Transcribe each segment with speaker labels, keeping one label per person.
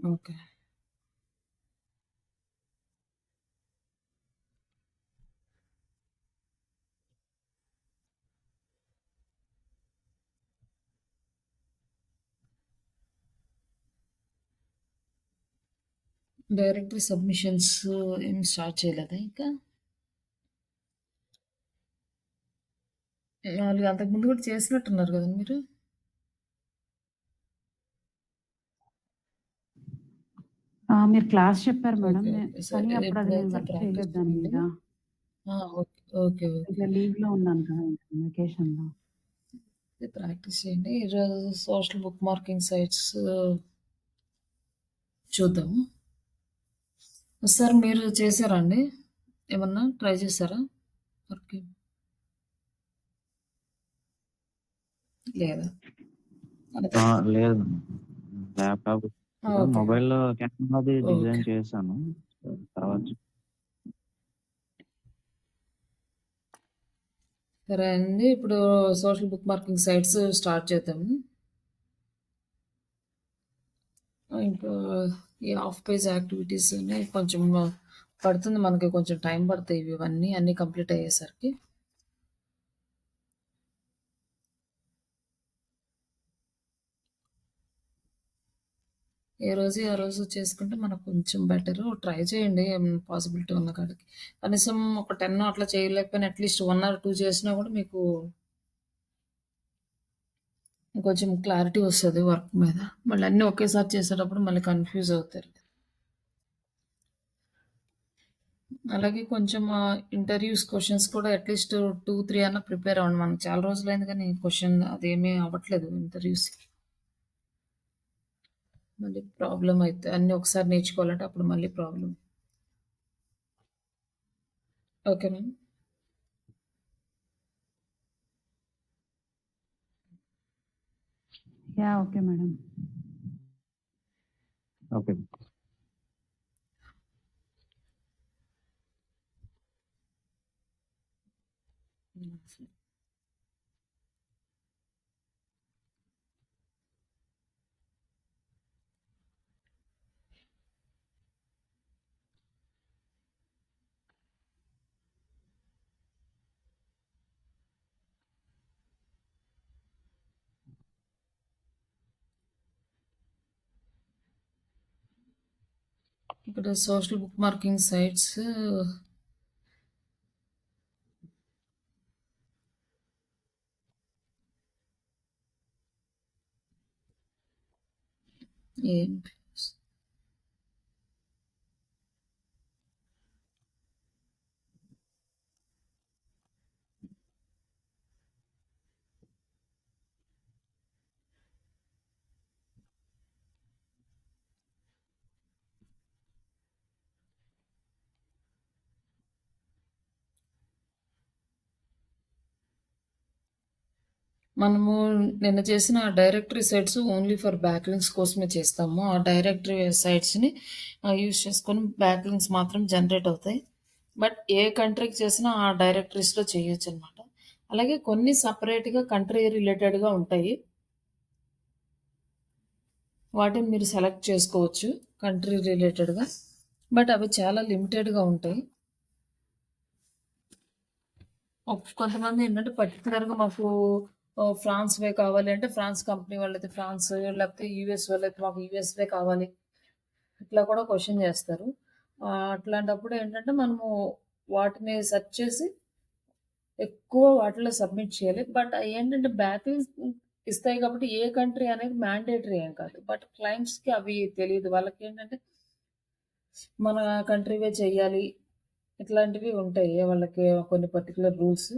Speaker 1: Okay. Directory submissions ఏమి start చేయలేదా ఇంకా? అంతకుముందు కూడా చేసినట్టున్నారు గదండీ మీరు?
Speaker 2: మీరు క్లాస్ చెప్పారు మేడం.
Speaker 1: ఓకే. ఓకే.
Speaker 2: కానీ
Speaker 1: సరే.
Speaker 2: అప్పుడది నేను
Speaker 1: ఇప్పుడైతే
Speaker 2: వర్క్
Speaker 1: ప్రాక్టీస్
Speaker 2: చేయలేదు దాని
Speaker 1: చేయండి.
Speaker 2: మీద.
Speaker 1: ఆ! ఓకే. ఓకే.
Speaker 2: ఇక
Speaker 1: ఓకే.
Speaker 2: లీవ్‌లో ఉన్నాను కదా! వెకేషన్‌లో.
Speaker 1: ప్రాక్టీస్ చేయండి. ఈరోజు సోషల్ బుక్ మార్కింగ్ సైట్స్ చూద్దాము. సార్ మీరు చేసారా అండి? ఏమన్నా ట్రై చేసారా? ఓకే. లేదా? అదే.
Speaker 3: లేదు. Laptop
Speaker 1: okay.
Speaker 3: మొబైల్‌లో కెమెరాది
Speaker 1: ఓకే.
Speaker 3: డిజైన్ చేశాను. తర్వాత
Speaker 1: సరే అండి. ఇప్పుడు social bookmarking sites start చేద్దాము. ఇంకా ఈ హాఫ్ పేజ్ యాక్టివిటీస్‌ని కొంచెం పడుతుంది మనకి కొంచెం టైం పడతాయి ఇవన్నీ అన్నీ కంప్లీట్ అయ్యేసరికి. ఏ రోజు ఆ రోజు చేసుకుంటే మనకు కొంచెం బెటరు. ట్రై చేయండి పాసిబిలిటీ ఉన్న కాడికి. కనీసం ఒక 10 అట్లా చేయలేకపోయినా అట్‌లీస్ట్ 1 ఆర్ 2 చేసినా కూడా మీకు కొంచెం క్లారిటీ వస్తది వర్క్ మీద. మళ్ళీ అన్నీ ఒకేసారి చేసేటప్పుడు మళ్ళీ కన్‌ఫ్యూజ్ అవుతారు. అలాగే కొంచెం ఇంటర్వ్యూస్ క్వెషన్స్ కూడా అట్‌లీస్ట్ 2, 3 అన్నా ప్రిపేర్ అవ్వండి. మనకు చాలా రోజులైంది కానీ క్వెషన్ అదేమీ అవ్వట్లేదు ఇంటర్వ్యూస్‌కి. మళ్ళీ ప్రాబ్లమ్ అయితే అన్నీ ఒకసారి నేర్చుకోవాలంటే అప్పుడు మళ్ళీ ప్రాబ్లమ్. ఓకేనా?
Speaker 2: యాహ్! Okay madam.
Speaker 3: ఓకే.
Speaker 1: హ్మ్. ఇక్కడ సోషల్ బుక్ మార్కింగ్ సైట్స్ ఏం మనము నిన్న చేసిన డైరెక్టరీ సైట్స్ ఓన్లీ ఫర్ బ్యాక్‌లింక్స్ కోసమే చేస్తాము. ఆ డైరెక్టరీ సైట్స్‌ని యూజ్ చేసుకొని బ్యాక్‌లింక్స్ మాత్రం జనరేట్ అవుతాయి. బట్ ఏ కంట్రీకి చేసినా ఆ డైరెక్టరీస్‌లో చేయొచ్చనమాట. అలాగే కొన్ని సెపరేట్‌గా కంట్రీ రిలేటెడ్‌గా ఉంటాయి. వాటిని మీరు సెలెక్ట్ చేసుకోవచ్చు కంట్రీ రిలేటెడ్‌గా. బట్ అవి చాలా లిమిటెడ్‌గా ఉంటాయి. కొంతమంది ఏంటంటే పర్టిక్యులర్‌గా మాకు ఫ్రాన్స్‌వే కావాలి అంటే ఫ్రాన్స్ కంపెనీ వాళ్ళైతే ఫ్రాన్స్, లేకపోతే యూఎస్ వాళ్ళైతే మాకు యూఎస్‌వే కావాలి. ఇట్లా కూడా క్వెషన్ చేస్తారు. అట్లాంటప్పుడు ఏంటంటే మనము వాటిని సెర్చ్ చేసి ఎక్కువ వాటిలో సబ్మిట్ చేయాలి. బట్ అయేంటంటే బ్యాక్‌లింక్స్ ఇస్తాయి కాబట్టి ఏ కంట్రీ అనేది మ్యాండేటరీ ఏం కాదు. బట్ క్లయింట్స్‌కి అవి తెలీదు. వాళ్ళకేంటంటే మన కంట్రీవే చెయ్యాలి. ఇట్లాంటివి ఉంటాయి. వాళ్ళకి కొన్ని పర్టిక్యులర్ రూల్స్.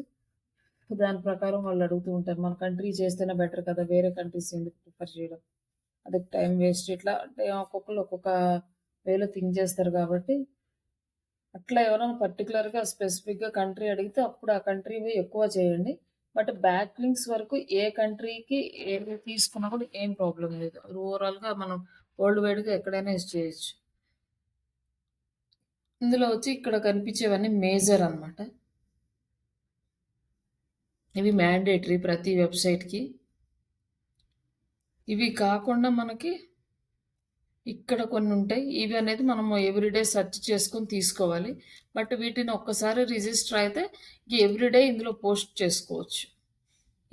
Speaker 1: దాని ప్రకారం వాళ్ళు అడుగుతూ ఉంటారు. మన కంట్రీ చేస్తేనే బెటర్ కదా! వేరే కంట్రీస్ ఎందుకు ప్రిఫర్ చేయడం? అది టైం వేస్ట్. ఇట్లా అంటే ఒక్కొక్కళ్ళు ఒక్కొక్క వేలో థింక్ చేస్తారు కాబట్టి, అట్లా ఎవరైనా పర్టిక్యులర్‌గా స్పెసిఫిక్‌గా కంట్రీ అడిగితే అప్పుడు ఆ కంట్రీవి ఎక్కువ చేయండి. బట్ బ్యాక్ లింక్స్ వరకు ఏ కంట్రీకి ఏది తీసుకున్నా కూడా ఏం ప్రాబ్లమ్ లేదు. ఓవరాల్‌గా మనం వరల్డ్ వైడ్‌గా ఎక్కడైనా యూజ్ చేయొచ్చు. ఇందులో వచ్చి ఇక్కడ కనిపించేవన్నీ మేజర్ అన్నమాట. ఇవి మ్యాండేటరీ ప్రతి వెబ్‌సైట్‌కి. ఇవి కాకుండా మనకి ఇక్కడ కొన్నుంటాయి. ఇవి అనేది మనము ఎవ్రీడే సెర్చ్ చేసుకొని తీసుకోవాలి. బట్ వీటిని ఒక్కసారి రిజిస్టర్ అయితే ఎవ్రీడే ఇందులో పోస్ట్ చేసుకోవచ్చు.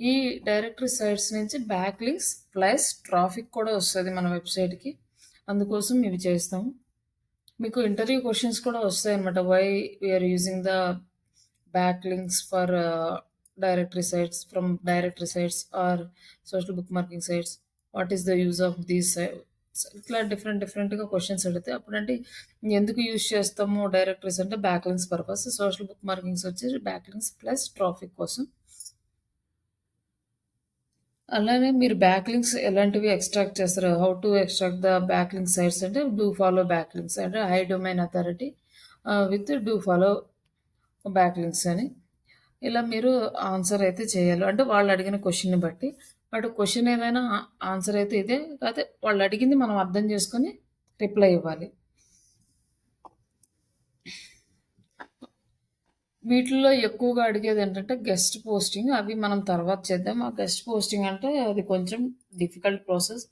Speaker 1: ఈ డైరెక్టరీ సైట్స్ నుంచి బ్యాక్ లింక్స్ ప్లస్ ట్రాఫిక్ కూడా వస్తది మన వెబ్‌సైట్‌కి. అందుకోసం ఇవి చేస్తాము. మీకు ఇంటర్వ్యూ క్వెషన్స్ కూడా వస్తాయన్నమాట. Why we are using the back links for directory sites from directory sites or social bookmarking sites. What is the use of these ఇట్లా డిఫరెంట్‌గా క్వెషన్స్ అడుగుతాయి. అప్పుడంటే ఎందుకు యూజ్ చేస్తాము డైరెక్టరీస్ అంటే back links purpose. Social bookmarkings వచ్చేసి back links plus traffic కోసం. అలానే మీరు బ్యాక్ లింక్స్ ఎలాంటివి ఎక్స్ట్రాక్ట్ చేస్తారు? How to extract the back link sites అంటే డూ ఫాలో బ్యాక్ లింక్స్ అంటే high domain authority with do follow back links అని. ఇలా మీరు ఆన్సర్ అయితే చేయాలి. అంటే వాళ్ళు అడిగిన క్వెషన్‌ని బట్టి. బట్ క్వెషన్ ఏదైనా ఆన్సర్ అయితే ఇదే. కాకపోతే వాళ్ళు అడిగింది మనం అర్థం చేసుకొని రిప్లై ఇవ్వాలి. వీటిల్లో ఎక్కువగా అడిగేదేంటంటే గెస్ట్ పోస్టింగ్. అవి మనం తర్వాత చేద్దాం. ఆ గెస్ట్ పోస్టింగ్ అంటే అది కొంచెం డిఫికల్ట్ ప్రాసెస్.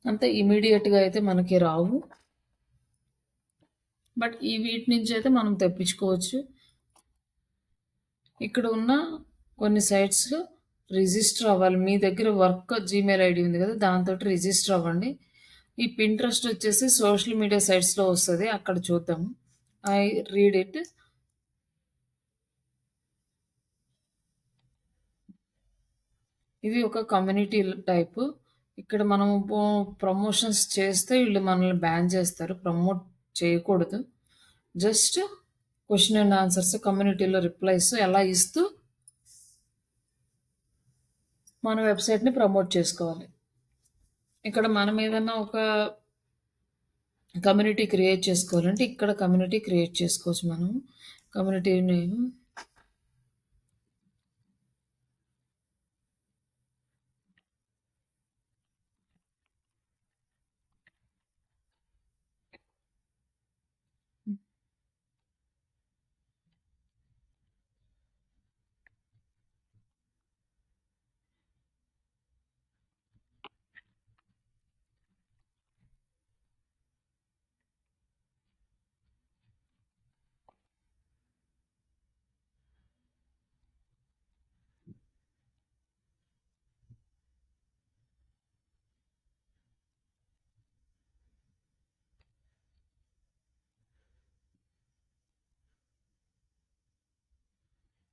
Speaker 1: అంత ఇమ్మీడియేట్‌గా అయితే మనకి రావు. బట్ ఈ వీటి నుంచి అయితే మనం తెప్పించుకోవచ్చు. ఇక్కడ ఉన్న కొన్ని సైట్స్‌లో రిజిస్టర్ అవ్వాలి. మీ దగ్గర వర్క్ జీమెయిల్ ఐడీ ఉంది కదా! దాంతోటి రిజిస్టర్ అవ్వండి. ఈ పింట్రెస్ట్ వచ్చేసి సోషల్ మీడియా సైట్స్‌లో వస్తది. అక్కడ చూద్దాము. I read it. ఇది ఒక కమ్యూనిటీ టైపు. ఇక్కడ మనము ప్రమోషన్స్ చేస్తే వీళ్ళు మనల్ని బ్యాన్ చేస్తారు. ప్రమోట్ చేయకూడదు. జస్ట్ క్వెషన్ అండ్ ఆన్సర్స్ కమ్యూనిటీలో రిప్లైస్ ఎలా ఇస్తూ మన వెబ్‌సైట్‌ని ప్రమోట్ చేసుకోవాలి. ఇక్కడ మనం ఏదన్నా ఒక కమ్యూనిటీ క్రియేట్ చేసుకోవాలంటే ఇక్కడ కమ్యూనిటీ క్రియేట్ చేసుకోవచ్చు మనం. కమ్యూనిటీ నేమ్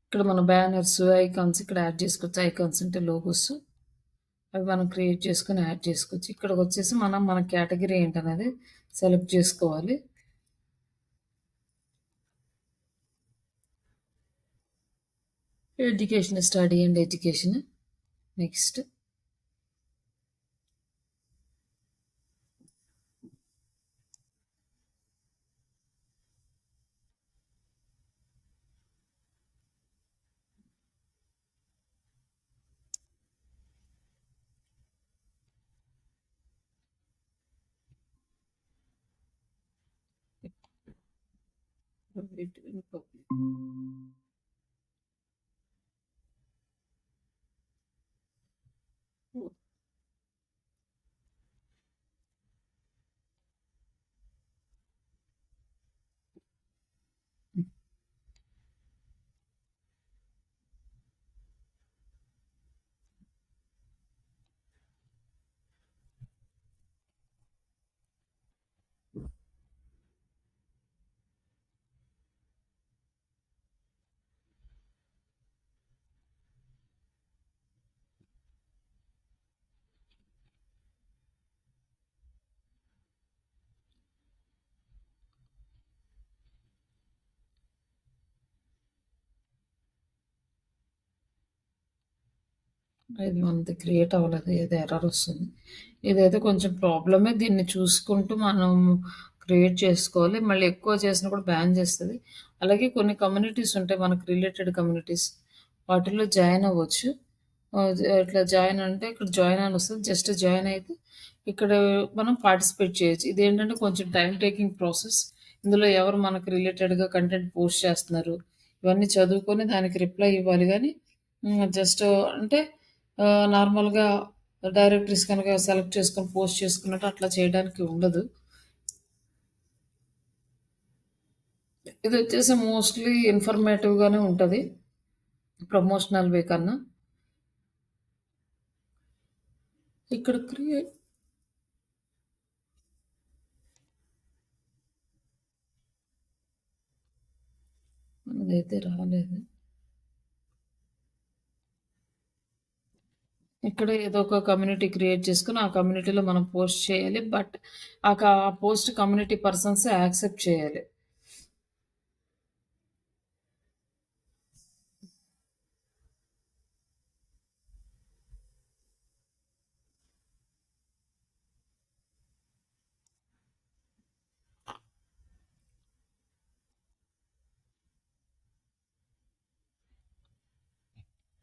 Speaker 1: ఇక్కడ మన బ్యానర్స్, ఐకాన్స్ ఇక్కడ యాడ్ చేసుకోవచ్చు. ఐకాన్స్ అంటే లోగోస్. అవి మనం క్రియేట్ చేసుకొని యాడ్ చేసుకోవచ్చు. ఇక్కడికొచ్చేసి మనం మన కేటగిరీ ఏంటనేది సెలెక్ట్ చేసుకోవాలి. Education, study and education. Next. Private and public. Oh. ఇది మనది క్రియేట్ అవ్వలేదు. ఏదో ఎర్రర్ వస్తుంది. ఇదైతే కొంచెం ప్రాబ్లమే. దీన్ని చూసుకుంటూ మనం క్రియేట్ చేసుకోవాలి. మళ్ళీ ఎక్కువ చేసినా కూడా బ్యాన్ చేస్తది. అలాగే కొన్ని కమ్యూనిటీస్ ఉంటాయి మనకు రిలేటెడ్ కమ్యూనిటీస్. వాటిల్లో జాయిన్ అవ్వచ్చు. ఇట్లా జాయిన్ అంటే ఇక్కడ జాయిన్ అని వస్తది. జస్ట్ జాయిన్ అయితే ఇక్కడ మనం పార్టిసిపేట్ చేయొచ్చు. ఇదేంటంటే కొంచెం టైమ్ టేకింగ్ ప్రాసెస్. ఇందులో ఎవరు మనకు రిలేటెడ్‌గా కంటెంట్ పోస్ట్ చేస్తున్నారు. ఇవన్నీ చదువుకొని దానికి రిప్లై ఇవ్వాలి గానీ జస్ట్ అంటే నార్మల్‌గా డైరెక్టరీస్ కనుక సెలెక్ట్ చేసుకొని పోస్ట్ చేసుకున్నట్టు అట్లా చేయడానికి ఉండదు. ఇది వచ్చేసి మోస్ట్లీ ఇన్ఫర్మేటివ్గానే ఉంటుంది ప్రమోషనల్ వే కన్నా. ఇక్కడ క్రియేట్ మనదైతే రాలేదు. ఇక్కడ ఏదో ఒక కమ్యూనిటీ క్రియేట్ చేసుకొని ఆ కమ్యూనిటీలో మనం పోస్ట్ చేయాలి. బట్ ఆ పోస్ట్ కమ్యూనిటీ పర్సన్స్ యాక్సెప్ట్ చేయాలి.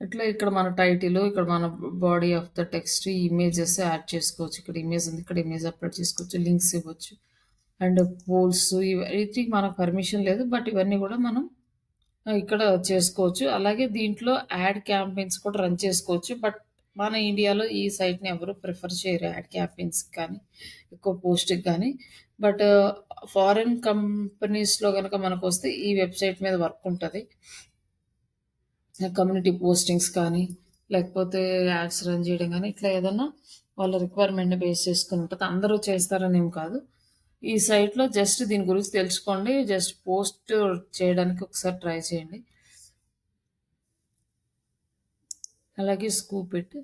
Speaker 1: ఇట్లా ఇక్కడ మన టైటిల్, ఇక్కడ మన body of the text, images add చేసుకోవచ్చు. ఇక్కడ ఇమేజ్ ఉంది, ఇక్కడ ఇమేజ్ అప్లోడ్ చేసుకోవచ్చు, లింక్స్ ఇవ్వచ్చు. అండ్ పోల్స్ వీటికి మనకు పర్మిషన్ లేదు. బట్ ఇవన్నీ కూడా మనం ఇక్కడ చేసుకోవచ్చు. అలాగే దీంట్లో యాడ్ క్యాంపెయిన్స్ కూడా రన్ చేసుకోవచ్చు. బట్ మన ఇండియాలో ఈ సైట్‌ని ఎవరు ప్రిఫర్ చేయరు యాడ్ క్యాంపెయిన్స్‌కి కానీ, ఎక్కువ పోస్ట్‌కి కానీ. బట్ ఫారిన్ కంపెనీస్‌లో గనక మనకొస్తే ఈ వెబ్‌సైట్ మీద వర్క్ ఉంటది. కమ్యూనిటీ పోస్టింగ్స్ కానీ, లేకపోతే యాడ్స్ రన్ చేయడం గానీ, ఇట్లా ఏదన్నా వాళ్ళ రిక్వైర్మెంట్‌ని బేస్ చేసుకొని ఉంటది. అందరూ చేస్తారని ఏం కాదు. ఈ సైట్‌లో జస్ట్ దీని గురించి తెలుసుకోండి. జస్ట్ పోస్ట్ చేయడానికి ఒకసారి ట్రై చేయండి. అలాగే స్కూప్ ఇట్.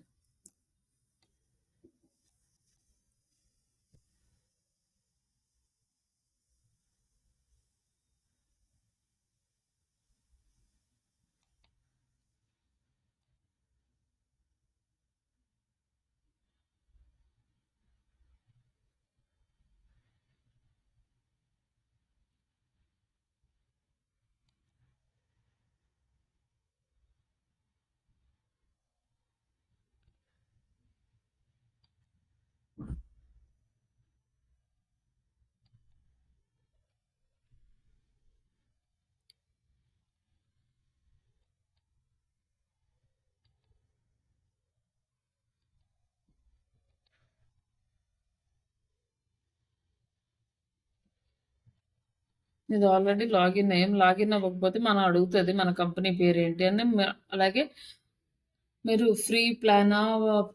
Speaker 1: ఇది ఆల్రెడీ లాగిన్ అయ్యాం. లాగిన్ అవ్వకపోతే మనం అడుగుతది మన కంపెనీ పేరేంటి అని. అలాగే మీరు ఫ్రీ ప్లానా,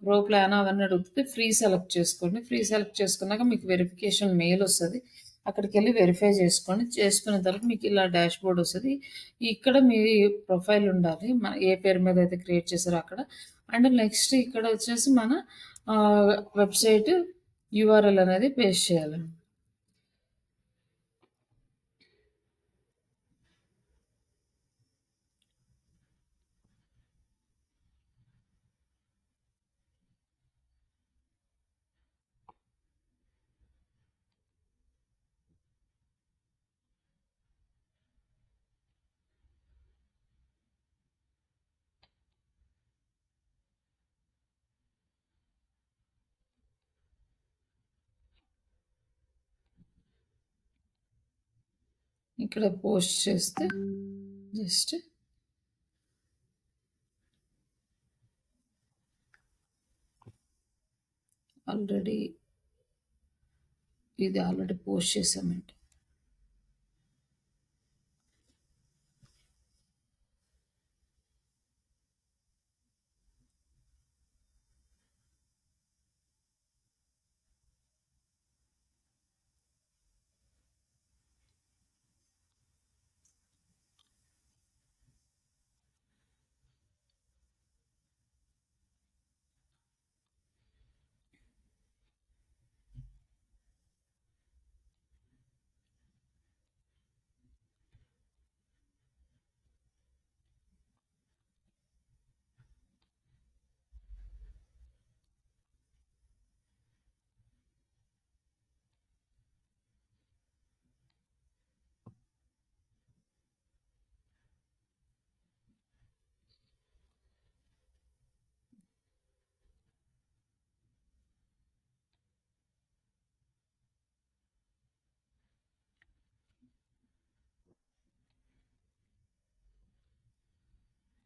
Speaker 1: ప్రో ప్లానా అవన్నీ అడుగుతది. ఫ్రీ సెలెక్ట్ చేసుకోండి. ఫ్రీ సెలెక్ట్ చేసుకున్నాక మీకు వెరిఫికేషన్ మెయిల్ వస్తది. అక్కడికెళ్ళి వెరిఫై చేసుకోండి. చేసుకున్న తర్వాత మీకు ఇలా డాష్‌బోర్డ్ వస్తది. ఇక్కడ మీ ప్రొఫైల్ ఉండాలి. ఏ పేరు మీద అయితే క్రియేట్ చేసారో అక్కడ. అండ్ నెక్స్ట్ ఇక్కడ వచ్చేసి మన వెబ్‌సైట్ యూఆర్ఎల్ అనేది పేస్ట్ చేయాలండి. ఇక్కడ పోస్ట్ చేస్తే జస్ట్ ఆల్రెడీ ఇది ఆల్రెడీ పోస్ట్ చేసామండి.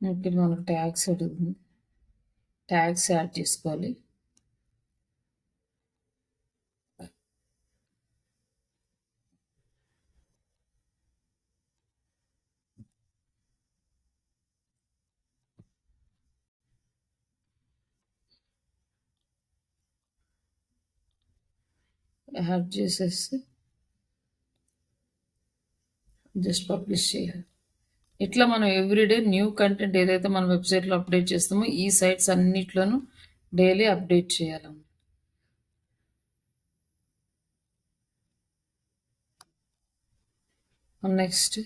Speaker 1: ఇక్కడ మనకు ట్యాగ్స్ అడుగుతుంది. ట్యాగ్స్ యాడ్ చేసుకోవాలి. యాడ్ చేసేసి జస్ట్ పబ్లిష్ చేయాలి. ఇట్లా మనం ఎవ్రీడే న్యూ కంటెంట్ ఏదైతే మన వెబ్సైట్లో అప్డేట్ చేస్తామో ఈ సైట్స్ అన్నిట్లోనూ డైలీ అప్డేట్ చేయాలన్నమాట. నెక్స్ట్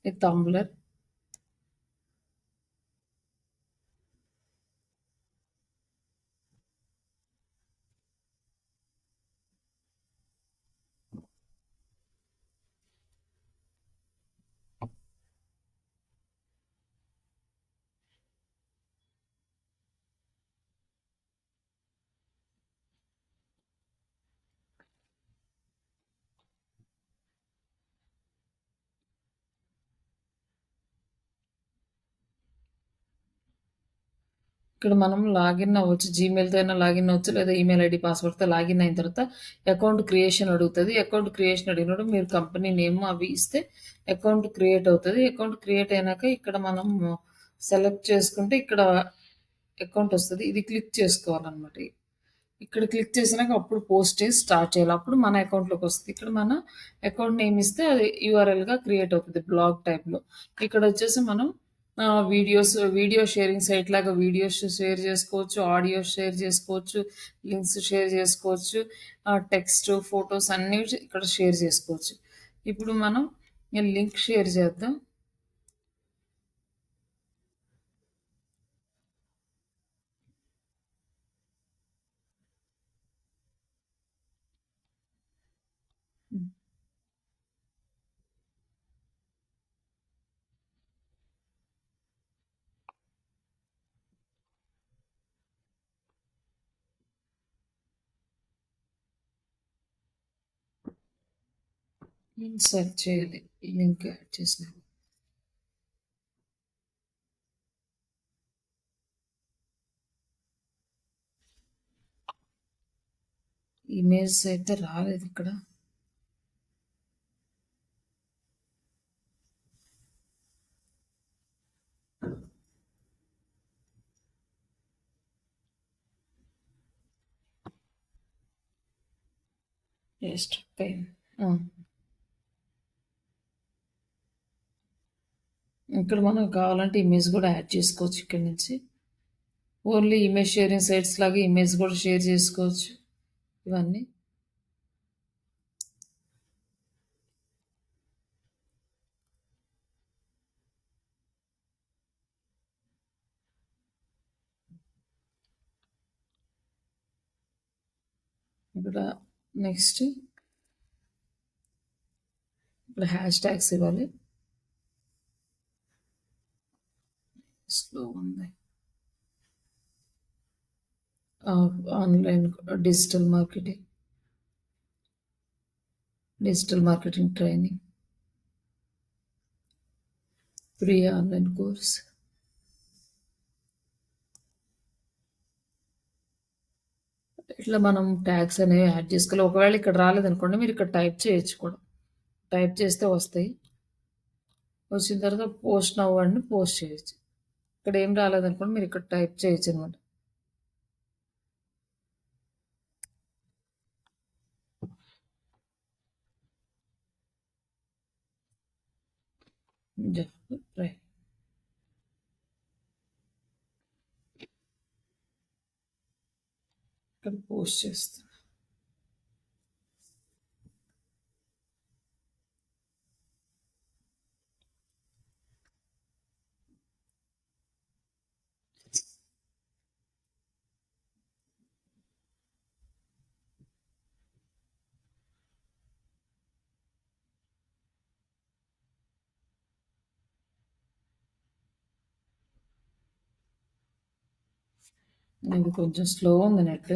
Speaker 1: ఈ తంబ్లర్. ఇక్కడ మనం లాగిన్ అవ్వచ్చు. జీమెయిల్‌తో అయినా లాగిన్ అవ్వచ్చు. లేదా ఈమెయిల్ ఐడీ పాస్వర్డ్‌తో లాగిన్ అయిన తర్వాత అకౌంట్ క్రియేషన్ అడుగుతది. అకౌంట్ క్రియేషన్ అడిగినప్పుడు మీరు కంపెనీ నేమ్ అవి ఇస్తే అకౌంట్ క్రియేట్ అవుతది. అకౌంట్ క్రియేట్ అయినాక ఇక్కడ మనం సెలెక్ట్ చేసుకుంటే ఇక్కడ అకౌంట్ వస్తది. ఇది క్లిక్ చేసుకోవాలన్నమాట. ఇక్కడ క్లిక్ చేసినాక అప్పుడు పోస్టేజ్ స్టార్ట్ చేయాలి. అప్పుడు మన అకౌంట్‌లోకి వస్తది. ఇక్కడ మన అకౌంట్ నేమ్ ఇస్తే అది యూఆర్ఎల్‌గా క్రియేట్ అవుతది బ్లాగ్ టైప్‌లో. ఇక్కడ వచ్చేసి మనం వీడియో షేరింగ్ సైట్ లాగా వీడియోస్ షేర్ చేసుకోవచ్చు. ఆడియో షేర్ చేసుకోవచ్చు. లింక్స్ షేర్ చేసుకోవచ్చు. టెక్స్ట్, ఫోటోస్ అన్నీ ఇక్కడ షేర్ చేసుకోవచ్చు. ఇప్పుడు మనం లింక్ షేర్ చేద్దాం. సెర్చ్ చేయాలి. లింక్ యాడ్ చేసిన ఇమేజ్ అయితే రాలేదు ఇక్కడ. జస్ట్ ఇక్కడ మనం కావాలంటే ఇమేజ్ కూడా యాడ్ చేసుకోవచ్చు. ఇక్కడ నుంచి ఓన్లీ ఇమేజ్ షేరింగ్ సైట్స్ లాగా ఇమేజ్ కూడా షేర్ చేసుకోవచ్చు. ఇవన్నీ ఇక్కడ నెక్స్ట్ ఇక్కడ హ్యాష్ ట్యాగ్స్ ఇవ్వాలి. స్లో ఉంది. Online digital marketing training, free online course. ఇట్లా మనం ట్యాగ్స్ అనేవి యాడ్ చేసుకోవాలి. ఒకవేళ ఇక్కడ రాలేదనుకోండి మీరు ఇక్కడ టైప్ చేయొచ్చు కూడా. టైప్ చేస్తే వస్తాయి. వచ్చిన తర్వాత పోస్ట్ నౌ అని పోస్ట్ చేయొచ్చు. ఇక్కడ ఏం రాలేదనుకోండి మీరు ఇక్కడ టైప్ చేయొచ్చు అనమాట. ఇక్కడ పోస్ట్ చేస్తాను. ఇది కొంచెం స్లో ఉంది నెట్.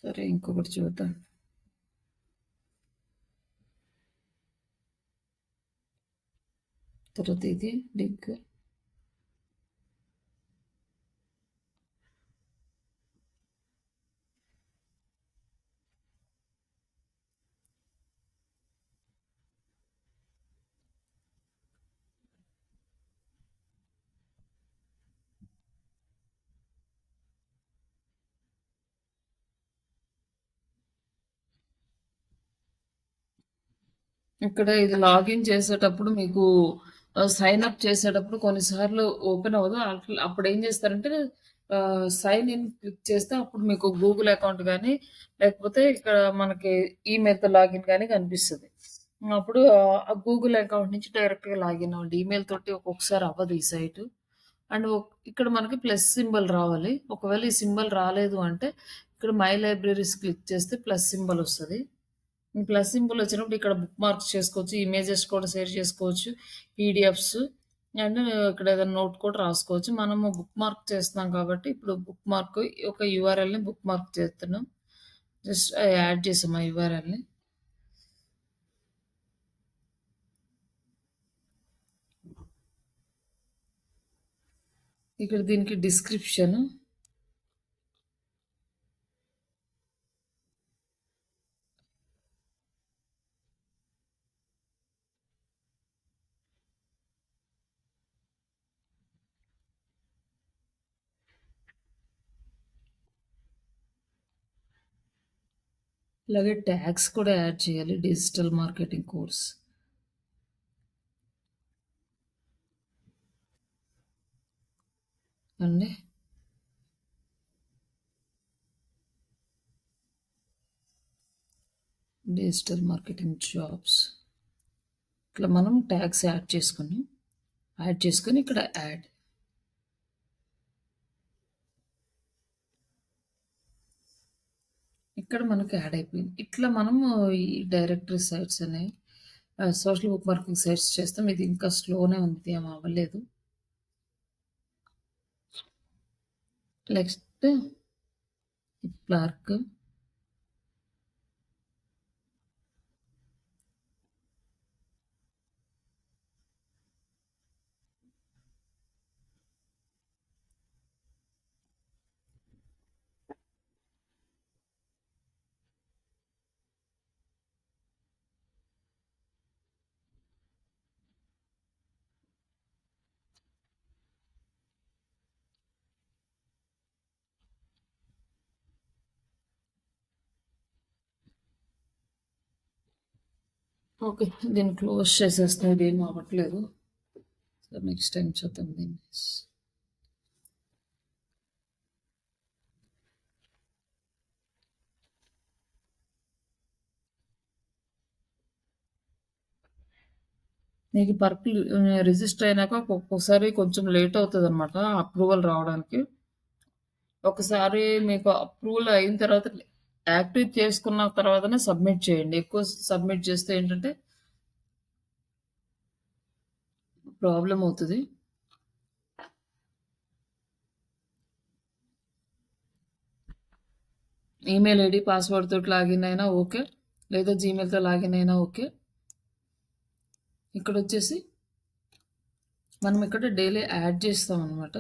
Speaker 1: సరే ఇంకొకటి చూద్దాం. తర్వాత ఇది లింక్. ఇక్కడ ఇది లాగిన్ చేసేటప్పుడు మీకు సైన్ అప్ చేసేటప్పుడు కొన్నిసార్లు ఓపెన్ అవ్వదు. అప్పుడు ఏం చేస్తారంటే సైన్ ఇన్ క్లిక్ చేస్తే అప్పుడు మీకు గూగుల్ అకౌంట్ గానీ, లేకపోతే ఇక్కడ మనకి ఈమెయిల్‌తో లాగిన్ గానీ కనిపిస్తది. అప్పుడు ఆ గూగుల్ అకౌంట్ నుంచి డైరెక్ట్‌గా లాగిన్ అవ్వండి. ఈమెయిల్ తోటి ఒక్కొక్కసారి అవ్వదు ఈ సైటు. అండ్ ఇక్కడ మనకి ప్లస్ సింబల్ రావాలి. ఒకవేళ ఈ సింబల్ రాలేదు అంటే ఇక్కడ మై లైబ్రరీస్ క్లిక్ చేస్తే ప్లస్ సింబల్ వస్తది. ప్లస్ సింబల్ వచ్చినప్పుడు ఇక్కడ బుక్ మార్క్స్ చేసుకోవచ్చు. ఇమేజెస్ కూడా షేర్ చేసుకోవచ్చు. పీడిఎఫ్స్ అండ్ ఇక్కడ ఏదైనా నోట్ కూడా రాసుకోవచ్చు. మనము బుక్ మార్క్ చేస్తున్నాం కాబట్టి ఇప్పుడు బుక్ మార్క్ ఒక యూఆర్ఎల్‌ని బుక్ మార్క్ చేస్తున్నాం. జస్ట్ యాడ్ చేసాం ఆ యూఆర్ఎల్‌ని. ఇక్కడ దీనికి డిస్క్రిప్షన్. అలాగే ట్యాగ్స్ కూడా యాడ్ చేయాలి. Digital marketing course. అండి. Digital marketing jobs. ఇట్లా మనం ట్యాగ్స్ యాడ్ చేసుకొని ఇక్కడ యాడ్. ఇక్కడ మనకు యాడ్ అయిపోయింది. ఇట్లా మనము ఈ డైరెక్టరీ సైట్స్ అనేవి సోషల్ బుక్ మార్కింగ్ సైట్స్ చేస్తాం. ఇది ఇంకా స్లోనే ఉంది, ఏం అవ్వలేదు. Next click. ఓకే, దీన్ని క్లోజ్ చేసేస్తాం. ఇది ఏం అవ్వట్లేదు. సో నెక్స్ట్ టైం చూద్దాం దీన్ని. మీకు పర్పుల్ రిజిస్టర్ అయినాక ఒక్కొక్కసారి కొంచెం లేట్ అవుతుంది అనమాట అప్రూవల్ రావడానికి. ఒకసారి మీకు అప్రూవల్ అయిన తర్వాత యాక్టివ్ చేసుకున్న తర్వాతనే సబ్మిట్ చేయండి. ఎక్కువ సబ్మిట్ చేస్తే ఏంటంటే ప్రాబ్లం అవుతుంది. ఈమెయిల్ ఐడి పాస్వర్డ్ తోటి లాగిన్ అయినా ఓకే, లేదా జీమెయిల్తో లాగిన్ అయినా ఓకే. ఇక్కడ వచ్చేసి మనం ఇక్కడ డైలీ యాడ్ చేస్తాం అనమాట.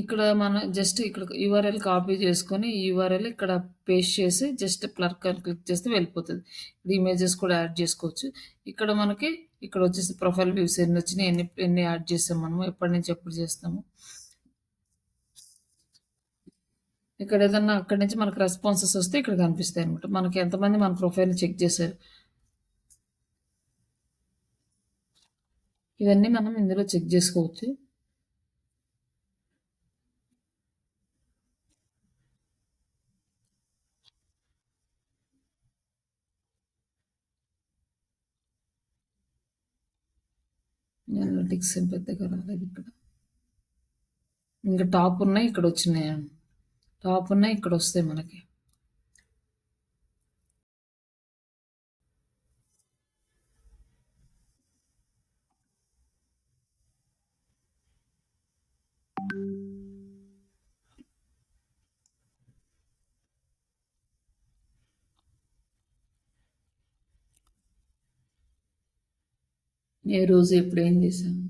Speaker 1: ఇక్కడ మనం జస్ట్ ఇక్కడ యూఆర్ఎల్ కాపీ చేసుకొని ఈ యూఆర్ఎల్ ఇక్కడ పేస్ట్ చేసి జస్ట్ క్లర్క్ అని క్లిక్ చేస్తే వెళ్ళిపోతుంది. ఇది ఇమేజెస్ కూడా యాడ్ చేసుకోవచ్చు. ఇక్కడ మనకి ఇక్కడ వచ్చేసి ప్రొఫైల్ వ్యూస్ ఎన్ని వచ్చినాయి, ఎన్ని యాడ్ చేస్తాం, మనము ఎప్పటి నుంచి ఎప్పుడు చేస్తాము. ఇక్కడ ఏదన్నా అక్కడి నుంచి మనకు రెస్పాన్సెస్ వస్తే ఇక్కడ కనిపిస్తాయి అనమాట. మనకి ఎంతమంది మన ప్రొఫైల్ చెక్ చేశారు, ఇవన్నీ మనం ఇందులో చెక్ చేసుకోవచ్చు. అనలిటిక్స్ ఏం పెద్దగా రాలేదు ఇక్కడ. ఇంకా టాప్ ఉన్నాయి, ఇక్కడ వచ్చినాయి. టాప్ ఉన్నాయి, ఇక్కడ వస్తాయి మనకి. ఏ రోజు ఎప్పుడు ఏం చేశాను?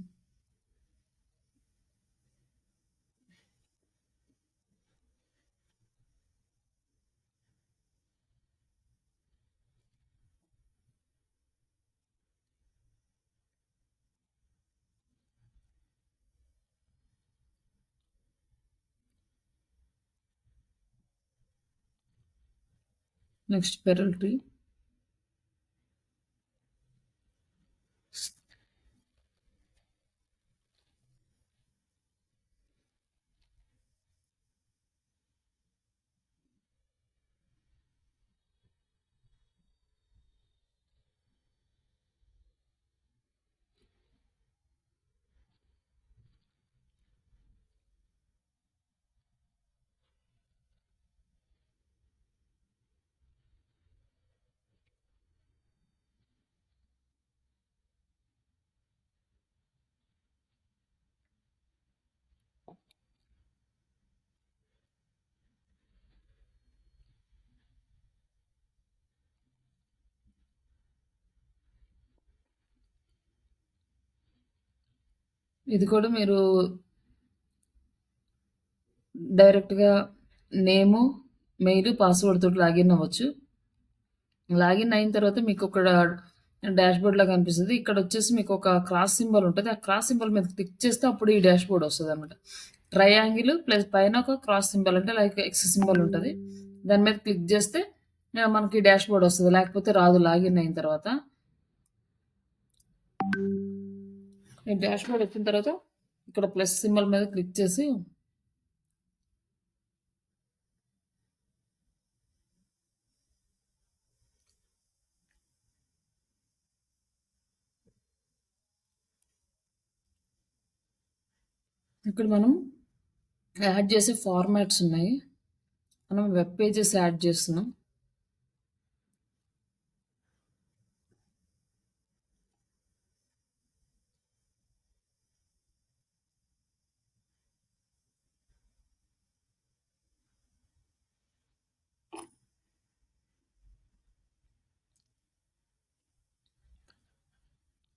Speaker 1: నెక్స్ట్ పెరల్టీ. ఇది కూడా మీరు డైరెక్ట్‌గా నేము, మెయిల్, పాస్‌వర్డ్ తోటి లాగిన్ అవ్వచ్చు. లాగిన్ అయిన తర్వాత మీకొక్కడ డాష్‌బోర్డ్‌లా కనిపిస్తది. ఇక్కడొచ్చేసి మీకొక క్రాస్ సింబల్ ఉంటది. ఆ క్రాస్ సింబల్ మీద క్లిక్ చేస్తే అప్పుడు ఈ డాష్‌బోర్డ్ వస్తదనమాట. ట్రయాంగిల్ ప్లస్ పైన ఒక క్రాస్ సింబల్ అంటే లైక్ ఎక్స్ సింబల్ ఉంటది. దాని మీద క్లిక్ చేస్తే మనకి డాష్‌బోర్డ్ వస్తది. లేకపోతే రాదు లాగిన్ అయిన తర్వాత. ఈ డాష్‌బోర్డ్ వచ్చిన తర్వాత ఇక్కడ ప్లస్ సింబల్ మీద క్లిక్ చేసి ఇక్కడ మనం యాడ్ చేసే ఫార్మాట్స్ ఉన్నాయి. మనం వెబ్ పేజెస్ యాడ్ చేస్తున్నాం.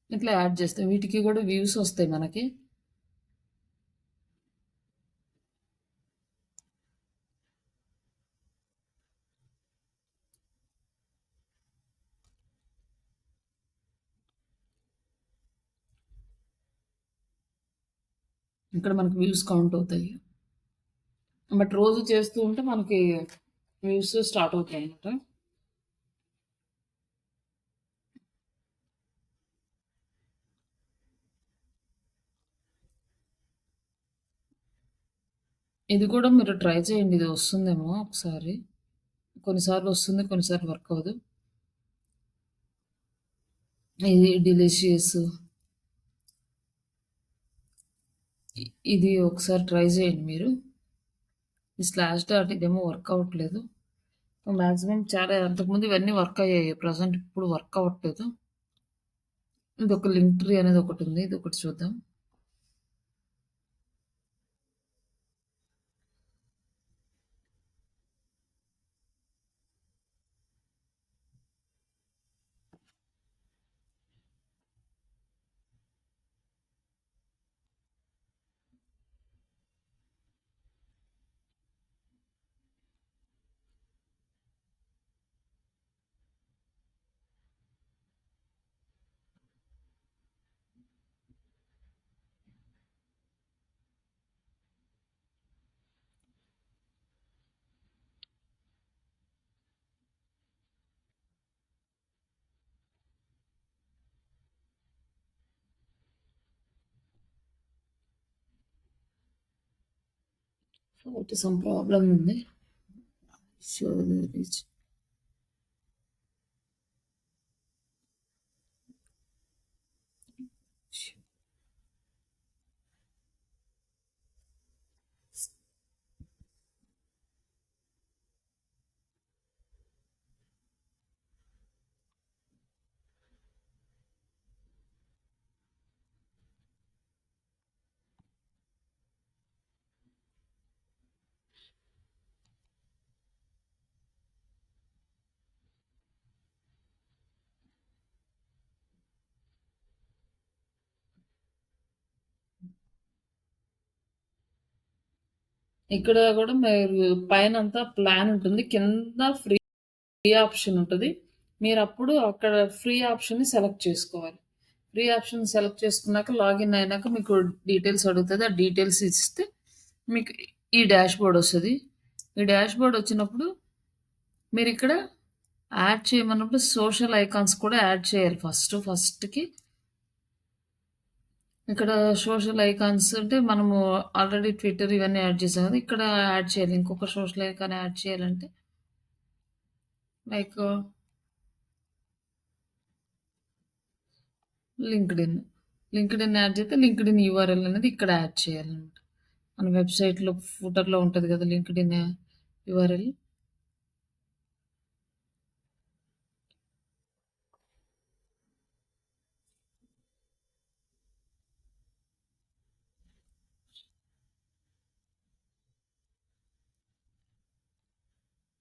Speaker 1: ఇట్లా యాడ్ చేస్తాం. వీటికి కూడా వ్యూస్ వస్తాయి మనకి. ఇక్కడ మనకి వ్యూస్ కౌంట్ అవుతాయి. బట్ రోజు చేస్తూ ఉంటే మనకి వ్యూస్ స్టార్ట్ అవుతాయి అన్నమాట. ఇది కూడా మీరు ట్రై చేయండి. ఇది వస్తుందేమో ఒకసారి. కొన్నిసార్లు వస్తుంది, కొన్నిసార్లు వర్క్ అవ్వదు. ఇది డిలీషియస్. ఇది ఒకసారి ట్రై చేయండి మీరు. ఈ స్లాష్ డాట్ ఇదేమో వర్క్ అవ్వట్లేదు. మాక్సిమం చాలా అంతకుముందు ఇవన్నీ వర్క్ అయ్యాయి. ప్రజెంట్ ఇప్పుడు వర్క్ అవ్వట్లేదు. ఇది ఒక లింక్ ట్రీ అనేది ఒకటి ఉంది. ఇది ఒకటి చూద్దాం. So some problem ఉంది. Show the reach. ఇక్కడ కూడా మీరు పైనంతా ప్లాన్ ఉంటుంది. కింద ఫ్రీ ఆప్షన్ ఉంటది. మీరప్పుడు అక్కడ ఫ్రీ ఆప్షన్‌ని సెలెక్ట్ చేసుకోవాలి. ఫ్రీ ఆప్షన్ సెలెక్ట్ చేసుకున్నాక లాగిన్ అయినాక మీకు డీటెయిల్స్ అడుగుతది. ఆ డీటెయిల్స్ ఇస్తే మీకు ఈ డాష్‌బోర్డ్ ఒస్తది. ఈ డాష్‌బోర్డ్ వచ్చినప్పుడు మీరిక్కడ యాడ్ చేయమన్నప్పుడు సోషల్ ఐకాన్స్ కూడా యాడ్ చేయాలి ఫస్ట్‌కి. ఇక్కడ సోషల్ ఐకాన్స్ అంటే మనము ఆల్రెడీ ట్విట్టర్ ఇవన్నీ యాడ్ చేసాం కదా! ఇక్కడ యాడ్ చేయాలి. ఇంకొక సోషల్ ఐకాన్ యాడ్ చేయాలంటే లైక్ లింక్డ్ఇన్. లింక్డ్ఇన్ యాడ్ చేస్తే లింక్డ్ఇన్ యూఆర్ఎల్ అనేది ఇక్కడ యాడ్ చేయాలన్నమాట. మన వెబ్‌సైట్‌లో ఫూటర్‌లో ఉంటది కదా! LinkedIn URL.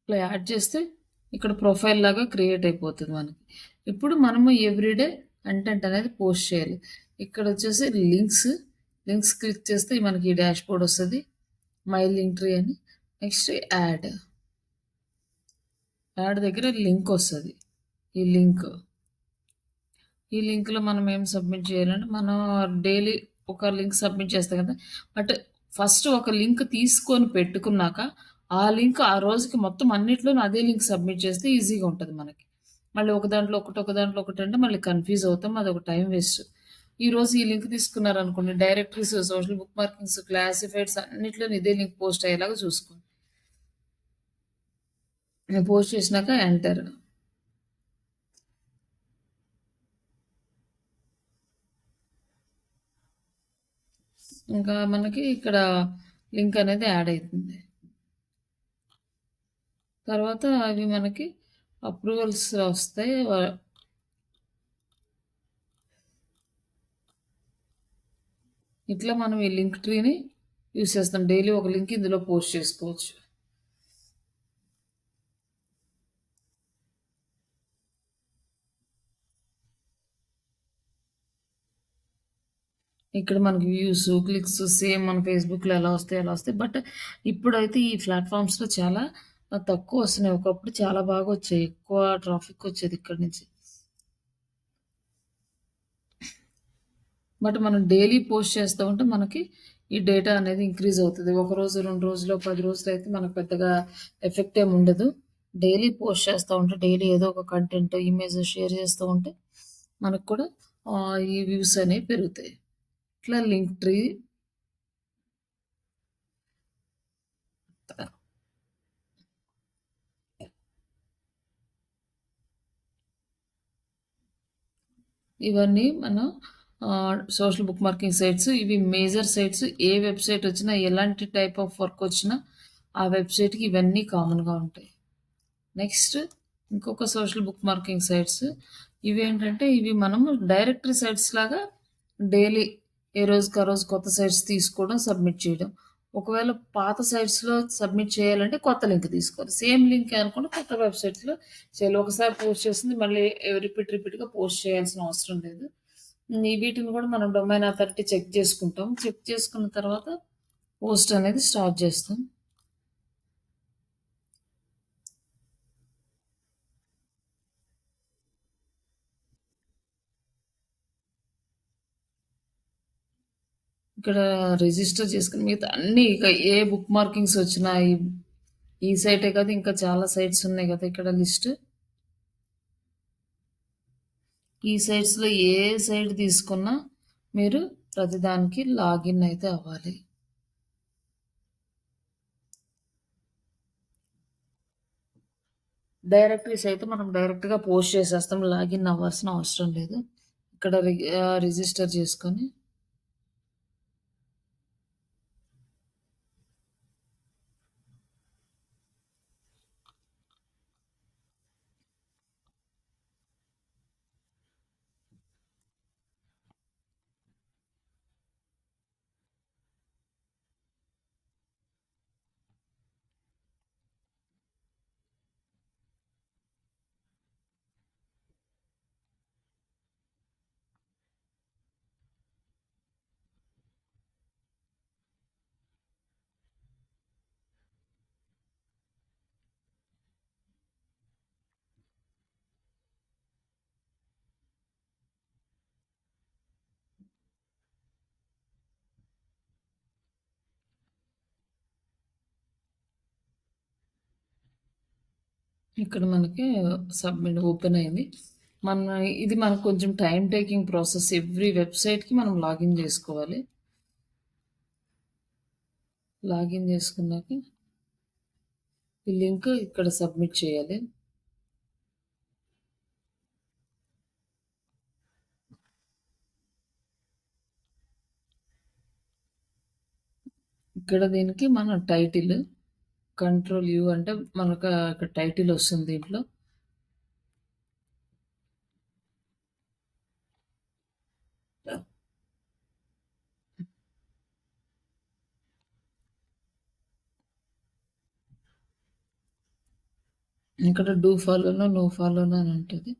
Speaker 1: ఇట్లా యాడ్ చేస్తే ఇక్కడ ప్రొఫైల్ లాగా క్రియేట్ అయిపోతుంది మనకి. ఇప్పుడు మనము ఎవ్రీడే కంటెంట్ అనేది పోస్ట్ చేయాలి. ఇక్కడ వచ్చేసి లింక్స్ క్లిక్ చేస్తే మనకి ఈ డాష్‌బోర్డ్ వస్తది. మై లింక్ ట్రీ అని. Next add. యాడ్ దగ్గర లింక్ వస్తది. ఈ లింక్‌లో మనం ఏం సబ్మిట్ చేయాలంటే మనం డైలీ ఒక లింక్ సబ్మిట్ చేస్తాం కదా! బట్ ఫస్ట్ ఒక లింక్ తీసుకొని పెట్టుకున్నాక, ఆ లింక్ ఆ రోజుకి మొత్తం అన్నిట్లోనూ అదే లింక్ సబ్మిట్ చేస్తే ఈజీగా ఉంటది మనకి. మళ్ళీ ఒక దాంట్లో ఒకటి, ఒక దాంట్లో ఒకటంటే మళ్ళీ కన్‌ఫ్యూజ్ అవుతాం. అదొక టైం వేస్ట్. ఈరోజు ఈ లింక్ తీసుకున్నారనుకోండి, directories, social bookmarkings, classifieds అన్నిట్లోనూ ఇదే లింక్ పోస్ట్ అయ్యేలాగా చూసుకోండి. పోస్ట్ చేసినాక ఎంటర్. ఇంకా మనకి ఇక్కడ లింక్ అనేది యాడ్ అయితుంది. తర్వాత అవి మనకి అప్రూవల్స్ వస్తాయి. ఇట్లా మనం ఈ లింక్ ట్రీని యూజ్ చేస్తాం. డైలీ ఒక లింక్ ఇందులో పోస్ట్ చేసుకోవచ్చు. ఇక్కడ మనకి వ్యూస్, క్లిక్స్ సేమ్ మన ఫేస్‌బుక్‌లో ఎలా వస్తాయో అలా వస్తాయి. బట్ ఇప్పుడైతే ఈ ప్లాట్‌ఫార్మ్స్‌లో చాలా తక్కువ వస్తున్నాయి. ఒకప్పుడు చాలా బాగా వచ్చాయి. ఎక్కువ ట్రాఫిక్ వచ్చేది ఇక్కడి నుంచి. బట్ మనం డైలీ పోస్ట్ చేస్తూ ఉంటే మనకి ఈ డేటా అనేది ఇంక్రీజ్ అవుతది. ఒక రోజు, 2 రోజులో, 10 రోజులైతే మనకు పెద్దగా ఎఫెక్ట్ ఏమి ఉండదు. డైలీ పోస్ట్ చేస్తూ ఉంటే డైలీ ఏదో ఒక కంటెంట్, ఇమేజ్ షేర్ చేస్తూ ఉంటే మనకు కూడా ఈ వ్యూస్ అనేవి పెరుగుతాయి. ఇట్లా లింక్ ట్రీ ఇవన్నీ మనం సోషల్ బుక్ మార్కింగ్ సైట్స్. ఇవి మేజర్ సైట్స్. ఏ వెబ్‌సైట్ వచ్చినా, ఎలాంటి టైప్ ఆఫ్ వర్క్ వచ్చినా ఆ వెబ్‌సైట్‌కి ఇవన్నీ కామన్‌గా ఉంటాయి. నెక్స్ట్ ఇంకొక సోషల్ బుక్ మార్కింగ్ సైట్స్. ఇవేంటంటే ఇవి మనము డైరెక్టరీ సైట్స్ లాగా డైలీ ఏ రోజుకి ఆ రోజు కొత్త సైట్స్ తీసుకోవడం, సబ్మిట్ చేయడం. ఒకవేళ పాత సైట్స్‌లో సబ్మిట్ చేయాలంటే కొత్త లింక్ తీసుకోవాలి. సేమ్ లింకే అనుకోండి కొత్త వెబ్‌సైట్స్‌లో చేయాలి. ఒకసారి పోస్ట్ చేసింది మళ్ళీ రిపీట్‌గా పోస్ట్ చేయాల్సిన అవసరం లేదు. వీటిని కూడా మనం డొమైన్ అథారిటీ చెక్ చేసుకుంటాం. చెక్ చేసుకున్న తర్వాత పోస్ట్ అనేది స్టార్ట్ చేస్తాం. ఇక్కడ రిజిస్టర్ చేసుకొని మిగతా అన్నీ ఇక ఏ బుక్ మార్కింగ్స్ వచ్చినా ఈ సైటే కాదు ఇంకా చాలా సైట్స్ ఉన్నాయి కదా ఇక్కడ లిస్ట్. ఈ సైట్స్‌లో ఏ సైట్ తీసుకున్నా మీరు ప్రతిదానికి లాగిన్ అయితే అవ్వాలి. డైరెక్టరీస్ అయితే మనం డైరెక్ట్‌గా పోస్ట్ చేసేస్తాం. లాగిన్ అవ్వాల్సిన అవసరం లేదు. ఇక్కడ రిజిస్టర్ చేసుకొని ఇక్కడ మనకి సబ్మిట్ ఓపెన్ అయింది. ఇది మనకు కొంచెం టైమ్ టేకింగ్ ప్రాసెస్. ఎవ్రీ వెబ్‌సైట్‌కి మనం లాగిన్ జేసుకోవాలి. లాగిన్ జేసుకున్నాక ఈ లింక్ ఇక్కడ సబ్మిట్ చేయాలి. ఇక్కడ దీనికి మన టైటిల్ కంట్రోల్ యూ అంటే మనకు ఇక్కడ టైటిల్ వస్తుంది దీంట్లో. ఇక్కడ డూ ఫాలోనో, నో ఫాలోనో అని ఉంటది.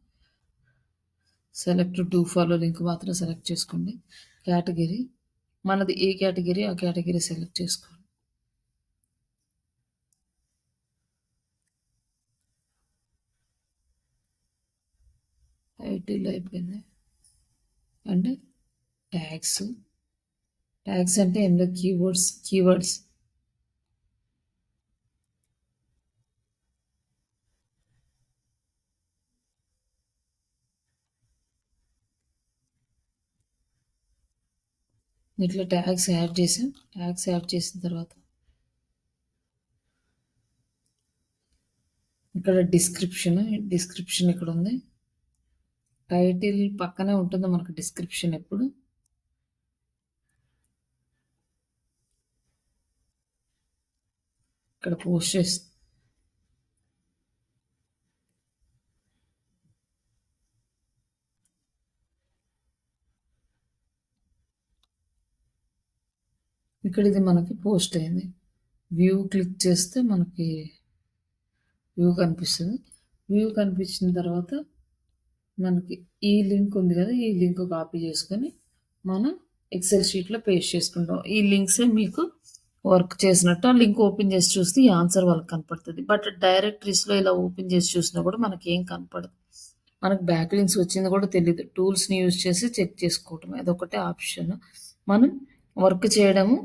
Speaker 1: సెలెక్ట్ డూ ఫాలో లింక్ మాత్రం సెలెక్ట్ చేసుకోండి. కేటగిరీ మనది ఏ కేటగిరీ ఆ కేటగిరీ సెలెక్ట్ చేసుకోండి. టైటిల్ అయిపోయింది. అంటే ట్యాగ్స్ అంటే ఇందులో కీవర్డ్స్ ఇట్లా ట్యాగ్స్ యాడ్ చేసాం. ట్యాగ్స్ యాడ్ చేసిన తర్వాత ఇక్కడ డిస్క్రిప్షన్ ఇక్కడ ఉంది. టైటిల్ పక్కనే ఉంటుంది మనకు డిస్క్రిప్షన్ ఎప్పుడు. ఇక్కడ పోస్ట్ చేసి ఇక్కడ ఇది మనకి పోస్ట్ అయింది. వ్యూ క్లిక్ చేస్తే మనకి వ్యూ కనిపిస్తుంది. వ్యూ కనిపించిన తర్వాత మనకి ఈ లింక్ ఉంది కదా, ఈ లింక్ కాపీ చేసుకొని మనం ఎక్సెల్ షీట్లో పేస్ట్ చేసుకుంటాం. ఈ లింక్సే మీకు వర్క్ చేసినట్టు. ఆ లింక్ ఓపెన్ చేసి చూస్తే ఈ ఆన్సర్ వాళ్ళకి కనపడుతుంది. బట్ డైరెక్టరీస్లో ఇలా ఓపెన్ చేసి చూసినా కూడా మనకి ఏం కనపడదు. మనకు బ్యాక్ లింక్స్ వచ్చింది కూడా తెలియదు. టూల్స్ని యూజ్ చేసి చెక్ చేసుకోవటం అదొకటే ఆప్షన్. మనం వర్క్ చేయడము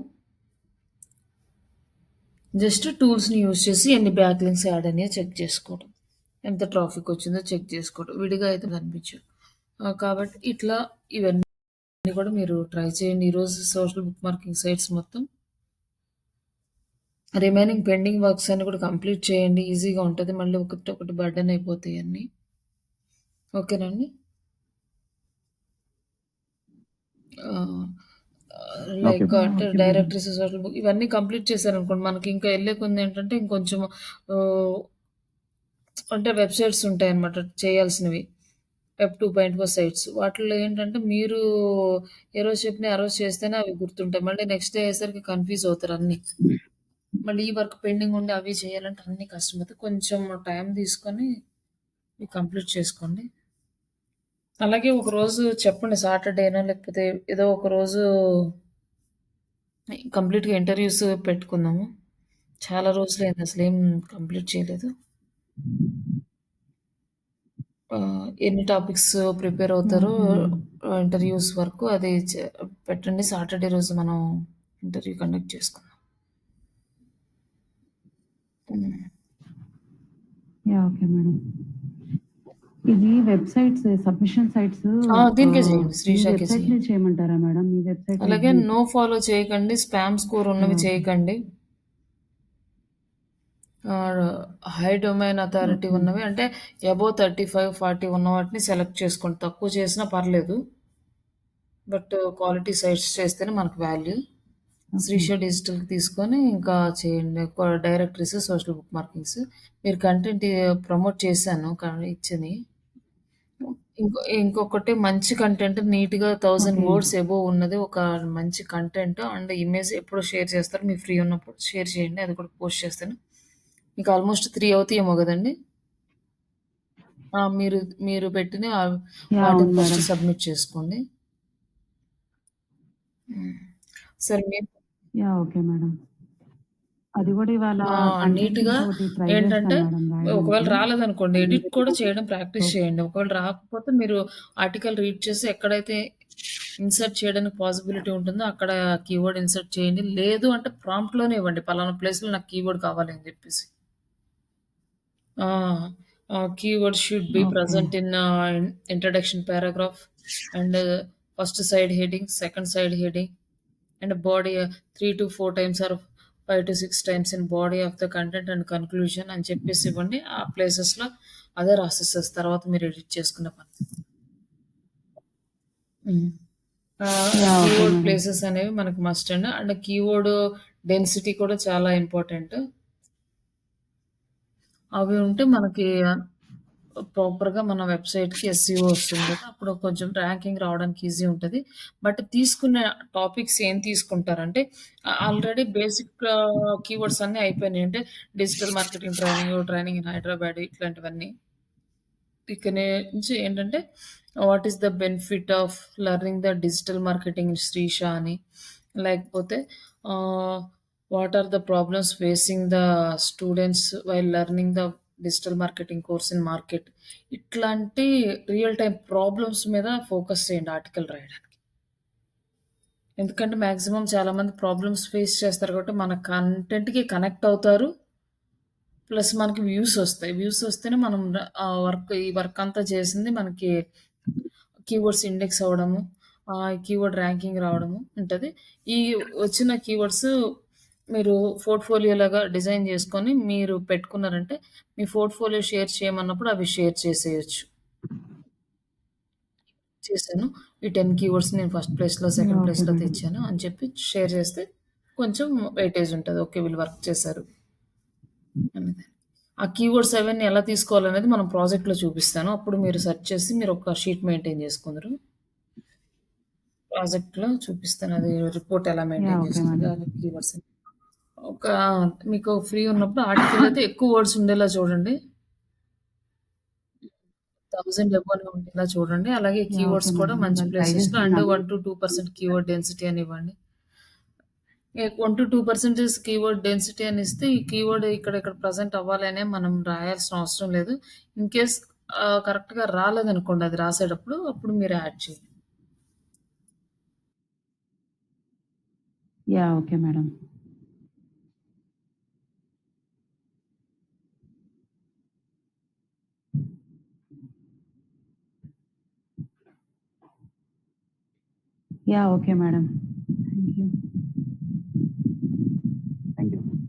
Speaker 1: జస్ట్ టూల్స్ని యూజ్ చేసి ఎన్ని బ్యాక్ లింక్స్ యాడ్ అయినాయో చెక్ చేసుకోవడం, ఎంత ట్రాఫిక్ వచ్చిందో చెక్ చేసుకోవడం. విడిగా అయితే కనిపించదు. కాబట్టి ఇట్లా ఇవన్నీ కూడా మీరు ట్రై చేయండి. ఈరోజు సోషల్ బుక్ మార్కింగ్ సైట్స్ మొత్తం రిమైనింగ్ పెండింగ్ వర్క్స్ అన్ని కూడా కంప్లీట్ చేయండి. ఈజీగా ఉంటుంది. మళ్ళీ ఒకటి బర్డెన్ అయిపోతాయి అన్నీ. ఓకేనండి. లైక్ అంటే
Speaker 2: okay madam.
Speaker 1: Directories, social book ఇవన్నీ కంప్లీట్ చేశారనుకోండి, మనకి ఇంకా వెళ్ళేకుంది ఏంటంటే ఇంకొంచెం అంటే వెబ్సైట్స్ ఉంటాయన్నమాట చేయాల్సినవి. Web 2.4 sites. వాటిల్లో ఏంటంటే మీరు ఏ రోజు చెప్పినా ఆ రోజు చేస్తేనే అవి గుర్తుంటాయి. మళ్ళీ నెక్స్ట్ డే అయ్యేసరికి కన్‌ఫ్యూజ్ అవుతారు అన్నీ. మళ్ళీ ఈ వర్క్ పెండింగ్ ఉండి అవి చేయాలంటే అన్నీ కష్టమవుతాయి. కొంచెం టైం తీసుకొని ఇవి కంప్లీట్ చేసుకోండి. అలాగే ఒకరోజు చెప్పండి, సాటర్డేనో లేకపోతే ఏదో ఒక రోజు కంప్లీట్‌గా ఇంటర్వ్యూస్ పెట్టుకుందాము. చాలా రోజులైంది అసలేం కంప్లీట్ చేయలేదు. ఎన్ని టాపిక్స్ ప్రిపేర్ అవుతారో
Speaker 2: ఓకే మేడం.
Speaker 1: ఇంటర్వ్యూస్ వరకు అది పెట్టండి. సాటర్డే రోజు మనం ఇంటర్వ్యూ కండక్ట్ చేసుకుందాం.
Speaker 2: Okay madam. ఇది వెబ్‌సైట్స్ సబ్మిషన్ సైట్స్
Speaker 1: దీనికే చేయండి.
Speaker 2: మీ
Speaker 1: శ్రీషాకే
Speaker 2: వెబ్‌సైట్‌నే
Speaker 1: చేయండి.
Speaker 2: చేయమంటారా మేడం? మీ వెబ్‌సైట్
Speaker 1: అలాగే
Speaker 2: రెడ్‌ని
Speaker 1: నో ఫాలో చేయకండి. స్పామ్ స్కోర్ ఉన్నవి
Speaker 2: ఓకే.
Speaker 1: చేయకండి. High domain authority
Speaker 2: okay.
Speaker 1: ఉన్నవి అంటే అబోవ్ 35, 40 ఉన్న వాటిని సెలెక్ట్ చేసుకోండి. తక్కువ చేసినా పర్లేదు. బట్ క్వాలిటీ సైట్స్ చేస్తేనే మనకు వాల్యూ.
Speaker 2: ఓకే.
Speaker 1: శ్రీష డిజిటల్‌కి తీసుకొని ఇంకా చేయండి. Directories, social book markings. మీరు కంటెంట్ ప్రమోట్ చేశాను ఇచ్చని. ఇంకొకటి మంచి కంటెంట్ నీట్‌గా 1000
Speaker 2: ఓకే.
Speaker 1: వర్డ్స్ అబోవ్ ఉన్నది ఒక మంచి కంటెంట్ అండ్ ఇమేజ్ ఎప్పుడు షేర్ చేస్తారు? మీరు ఫ్రీ ఉన్నప్పుడు షేర్ చేయండి. అది కూడా పోస్ట్ చేస్తాను. మీకు ఆల్మోస్ట్ 3 అవుతాయేమో గదండీ! మీరు మీరు పెట్టిన వాటిని
Speaker 2: అవును
Speaker 1: ఫస్ట్
Speaker 2: మేడం.
Speaker 1: సబ్మిట్ చేసుకోండి. సరే
Speaker 2: ఓకే మేడం. అది కూడా ఇవాళ కంటెంట్
Speaker 1: నీట్‌గా
Speaker 2: ఇంకోటి ట్రై
Speaker 1: ఏంటంటే
Speaker 2: చేస్తాను మేడం
Speaker 1: ఒకవేళ
Speaker 2: రాయడానికి.
Speaker 1: రాలేదనుకోండి
Speaker 2: అది
Speaker 1: ఎడిట్ కూడా
Speaker 2: పెట్టినప్పుడు
Speaker 1: చేయడం ప్రాక్టీస్ చేయండి. ఒకవేళ రాకపోతే మీరు ఆర్టికల్ రీడ్ చేసి ఎక్కడైతే ఇన్సర్ట్ చేయడానికి పాసిబిలిటీ ఉంటుందో అక్కడ కీవర్డ్ ఇన్సర్ట్ చేయండి. లేదు అంటే ప్రాంప్ట్‌లోనే ఇవ్వండి. పలానా ప్లేస్‌లో నాకు కీవర్డ్ కావాలి అని జెప్పేసి. Keyword should be
Speaker 2: okay.
Speaker 1: present in introduction paragraph and first side heading, second side heading, and body 3 to 4 times or 5 to 6 times in body of the content and conclusion అని చెప్పేసి ఇవ్వండి. ఆ ప్లేసెస్‌లో అదే రాసేసేసి తర్వాత మీరు ఎడిట్ చేసుకున్న పని. హ్మ్.
Speaker 2: Yeah! Okay
Speaker 1: keyword
Speaker 2: madam.
Speaker 1: Places అనేవి మనకు మస్ట్ అండి. అండ్ కీవర్డ్ డెన్సిటీ కూడా చాలా ఇంపార్టెంట్. అవి ఉంటే మనకి ప్రాపర్‌గా మన వెబ్‌సైట్‌కి ఎస్‌ఈఓ వస్తుంది కదా! అప్పుడు కొంచెం ర్యాంకింగ్ రావడానికి ఈజీ ఉంటది. బట్ తీసుకునే టాపిక్స్ ఏం తీసుకుంటారంటే ఆల్రెడీ బేసిక్ కీవర్డ్స్ అన్నీ అయిపోయినాయి. అంటే digital marketing training in Hyderabad ఇట్లాంటివన్నీ. ఇక నుంచి ఏంటంటే what is the benefit of learning the digital marketing శ్రీష అని, లేకపోతే what are the problems facing the students while learning the digital marketing course in market. ఇట్లాంటి రియల్ టైమ్ ప్రాబ్లమ్స్ మీద focus చేయండి ఆర్టికల్ రాయడానికి. ఎందుకంటే మాక్సిమం చాలామంది ప్రాబ్లమ్స్ ఫేస్ చేస్తారు కాబట్టి మన కంటెంట్‌కి కనెక్ట్ అవుతారు. ప్లస్ మనకి వ్యూస్ ఒస్తాయి. వ్యూస్ ఒస్తేనే మనం ఈ వర్క్ అంతా చేసింది మనకి కీవర్డ్స్ ఇండెక్స్ అవ్వడము, కీవర్డ్ ర్యాంకింగ్ రావడము ఉంటది. ఈ వచ్చిన కీవర్డ్స్ మీరు పోర్ట్‌ఫోలియోలాగా డిజైన్ చేసుకొని మీరు పెట్టుకున్నారంటే, మీ పోర్ట్‌ఫోలియో షేర్ చేయమన్నప్పుడు అవి షేర్ చేసేయొచ్చు. చేశాను. ఈ 10 కీవర్డ్స్ నేను ఫస్ట్ ప్లేస్‌లో,
Speaker 2: యాహ్!
Speaker 1: సెకండ్
Speaker 2: ఓకే
Speaker 1: ప్లేస్‌లో
Speaker 2: మేడం.
Speaker 1: తెచ్చాను అని చెప్పి షేర్ చేస్తే కొంచెం వెయిటేజ్ ఉంటది. ఓకే. వీళ్ళు వర్క్ చేశారు అనేది. ఆ కీవర్డ్స్ అవన్నీ ఎలా తీసుకోవాలనేది మనం ప్రాజెక్ట్‌లో చూపిస్తాను. అప్పుడు మీరు సెర్చ్ చేసి మీరు ఒక షీట్ మెయింటైన్ చేసుకుందురు. ప్రాజెక్ట్‌లో చూపిస్తాను. అది రిపోర్ట్ ఎలా
Speaker 2: యాహ్!
Speaker 1: మెయింటైన్
Speaker 2: ఓకే
Speaker 1: చేసుకోవాలి
Speaker 2: మేడం.
Speaker 1: ఆ కీవర్డ్స్. ఒక మీకు ఫ్రీ ఉన్నప్పుడు ఆర్టికల్ అయితే ఎక్కువ వర్డ్స్ ఉండేలా చూడండి. 1000 అబోనే ఉండేలా చూడండి. అలాగే
Speaker 2: యాహ్! ఓకే
Speaker 1: కీవర్డ్స్ కూడా
Speaker 2: మేడం.
Speaker 1: మంచి
Speaker 2: ఇవాళ ట్రై
Speaker 1: ప్లేసెస్‌లో అండ్
Speaker 2: చేస్తున్నాను.
Speaker 1: 1-2% కీవర్డ్ డెన్సిటీ అని ఇవ్వండి. 1-2% కీవర్డ్ డెన్సిటీ అని ఇస్తే, ఈ కీవర్డ్ ఇక్కడ ప్రెజెంట్ అవ్వాలి అనే మనం రాయాల్సిన అవసరం లేదు. ఇన్ కేస్ కరెక్ట్‌గా రాలేదనుకోండి అది రాసేటప్పుడు, అప్పుడు మీరు యాడ్ చేయండి.
Speaker 2: Yeah! Okay madam. Yeah! Okay madam. Thank you.
Speaker 3: Thank you.